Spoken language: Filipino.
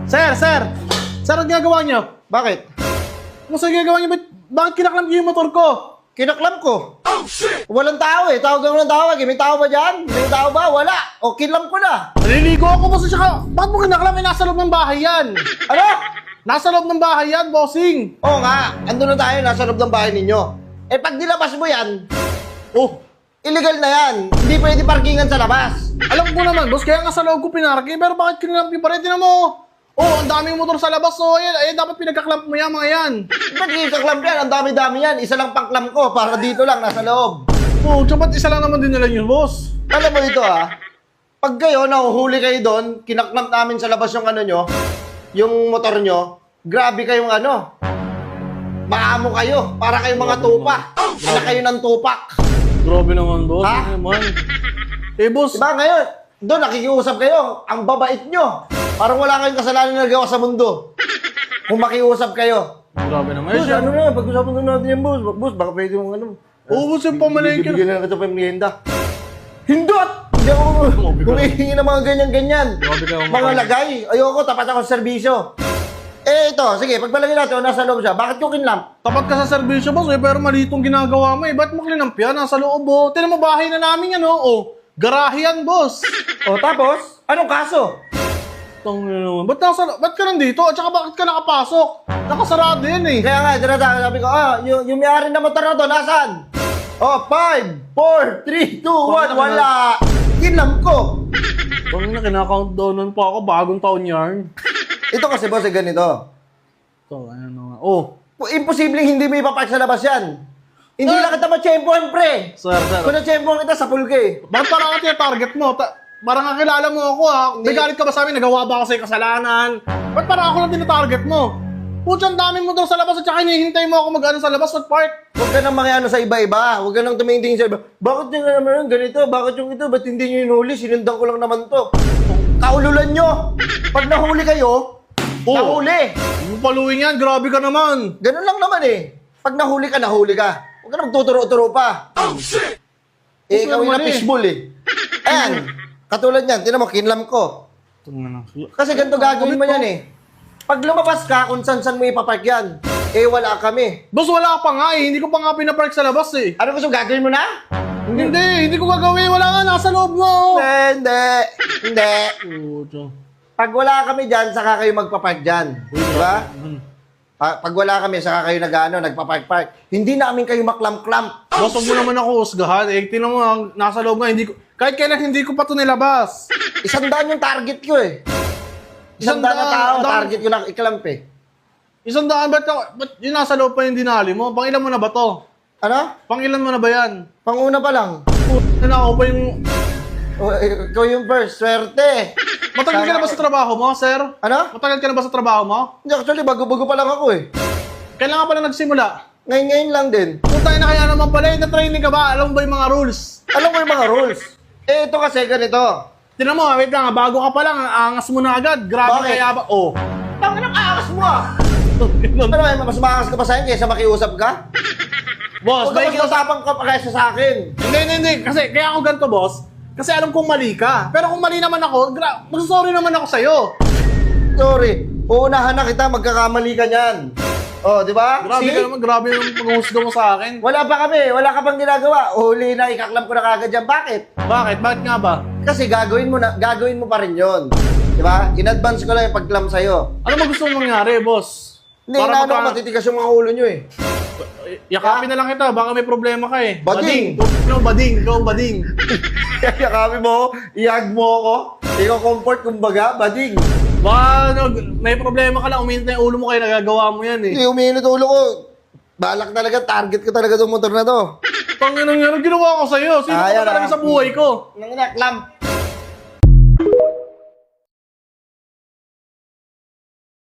Sir, sir! Sir, ang ginagawa niyo? Bakit? Kung saan ginagawa niyo, bakit kinaklam niyo yung motor ko? Kinaklam ko. Oh, shit! Walang tao eh. Tawag ako ng tawag eh. May tao ba dyan? May tao ba? Wala. O, kinlam ko na. Naliligo ako, boss. Tsaka, bakit mo kinaklam? Nasa loob ng bahay yan. Ano? Nasa loob ng bahay yan, bossing. Oo nga. Andun na tayo. Nasa loob ng bahay ninyo. Eh, pag nilabas mo yan, Oh, illegal na yan. Hindi pwede parkingan sa labas. alam ko naman, boss. Kaya nga sa loob ko pinarking. Pero bakit kinaklam niyo pa rin? Tinan mo. Oh, ang daming motor sa labas. Oh, ayan, dapat pinagkaklamp mo yan, mga yan. Ba't kinaklam yan? Ang dami-dami yan. Isa lang pangklam ko para dito lang. Nasa loob. Oh, tsaka ba't isa lang naman din nila yun, boss? Alam mo ito pag kayo, nahuhuli kayo doon, kinaklam namin sa labas yung ano nyo, yung motor nyo, grabe kayong ano, maamo kayo, para kayong mga tupa. Para kayo ng tupak. Grabe naman, boss. Ha? Ano naman? Eh, boss. Diba ngayon, doon nakikiusap kayo, ang babait nyo. Parang wala kayong kasalanan na nagawa sa mundo. Kung makiusap kayo. Grabe naman. Boss, ano na, pag-usapan na natin yan, boss. Boss, baka pwede mong ano. Oo, boss, yung pamalengke. Bibigyan na kita pa yung merienda. Hindot! Hindi ako humihingi ng mga ganyan-ganyan. Grabe ka, Mga lagay. Ayoko, tapat ako sa serbisyo. Eh, ito, sige, pagpalagay natin, nasa loob siya. Bakit yung kinlamp? Tapat ka sa serbisyo, boss, eh, pero mali itong ginagawa mo eh. Ba't mo kinamp yan? Nasa loob, oh. Tinan mo, bahay na namin yan, oh. Oh, garahe yan, boss. O, tapos, anong kaso? Tangina naman. Ba't ka nandito? At saka bakit ka nakapasok? Nakasarado yan eh. Kaya nga, sabi ko, yung may-ari na motor na to, nasaan? Oh, 5, 4, 3, 2, 1, wala. Kinlamp ko. Tangina, kinakountdownan pa ako. Bagong taon yarn. Ito kasi, boss, ganito. So, ano nga. Oh, Imposibleng hindi mo ipapark sa labas yan. Hindi lang kita ma-champion, pre. sir. Kung na-champion kita, sa pulke. Bakit parang ka target mo? Parang kakilala mo ako ha. May galit ka ba sa amin? Nagawa ba ako sa'yo kasalanan? Ba't parang ako lang tinatarget mo? Putsang dami mo daw sa labas at saka hinihintay mo ako mag-ano sa labas at park. Huwag ka nang mga sa iba-iba. Huwag ka nang tumingin sa iba. Bakit yung naman yung ganito? Bakit yung ito? Ba't hindi nyo inuli? Sinundan ko lang naman to. Kaululan nyo. Pag nahuli kayo, nahuli. Yung paluin yan, grabe ka naman. Ganun lang naman eh. Pag nahuli ka, nahuli ka. Huwag ka nang tuturo-turo pa. Oh, shit! Eh, ikaw yung na-fishball eh. Ayan. Katulad yan. Tinan mo, kinlam ko. Kasi ganito gagawin mo yan eh. Pag lumabas ka, kung saan mo ipapark yan, eh wala kami. Boss, wala pa nga eh. Hindi ko pa nga pinapark sa labas eh. Ano gusto gagawin mo na? Hindi ko gagawin. Wala nga, nasa loob mo. Hindi. Pag wala kami dyan, saka kayo magpapark dyan. Diba? Pag wala kami, saka kayo nagpapark-park. Hindi namin kayo maklam-klam. Boss, huwag mo naman ako usgahan. Eh, tinan mo, nasa loob nga. Kahit kailan hindi ko pa ito nilabas. 100 yung target ko eh. 100 na tao, target ko na iklamp eh. 100, ba't yung nasa loob pa yung dinali mo? Pangilan mo na ba to? Ano? Pangilan mo na ba yan? Panguna pa lang. Na ako pa yung... Ikaw yung first, swerte. Matagal ka na ba sa trabaho mo, sir? Ano? Matagal ka na ba sa trabaho mo? Hindi, actually, bago-bago pa lang ako eh. Kailan ka pala nagsimula? Ngayon lang din. Kung tayo na kaya naman pala, na-training ka ba? Alam mo ba yung mga rules? Alam mo yung mga rules. Eh, ito kasi ganito. Tinan mo, wait lang, bago ka pa lang, angas mo na agad. Grabe Bakit? kaya ba? Oh. Tangin ang angas mo ah! Ano, mas maangas ka pa sa akin kaysa makiusap ka? Boss, Huwag ka mas usapan ka pa kaysa sa akin. Hindi. Kasi, kaya ako ganito, boss. Kasi alam kong mali ka. Pero kung mali naman ako, magsasorry naman ako sa'yo. Sorry. Uunahan na kita, magkakamali ka niyan. Oh, di ba? Grabe See? ka naman, grabe yung pag-uhusga mo sa akin. Wala pa kami, wala ka pang ginagawa. Uli na, ikaklam ko na kagad yan. Bakit? Bakit? Bakit nga ba? Kasi gagawin mo pa rin yon. Di ba? In advance ko lang yung pagklam sa'yo. Ano ba gusto mong mangyari, boss? Hindi, matitigas yung mga ulo nyo eh. Yakapin na lang kita, baka may problema ka eh. Bading! Ikaw bading. Yakapin mo, ihag mo ako. Ikaw comfort, kumbaga, bading. Baka may problema ka lang, uminit na yung ulo mo kayo, nagagawa mo yan eh. Hindi, umiinit ulo ko. Balak talaga, target ko talaga itong motor na to. Panginoon yan, ang ginawa ko sa'yo. Sino ka Ayan, talaga sa buhay ko? Nang naklam.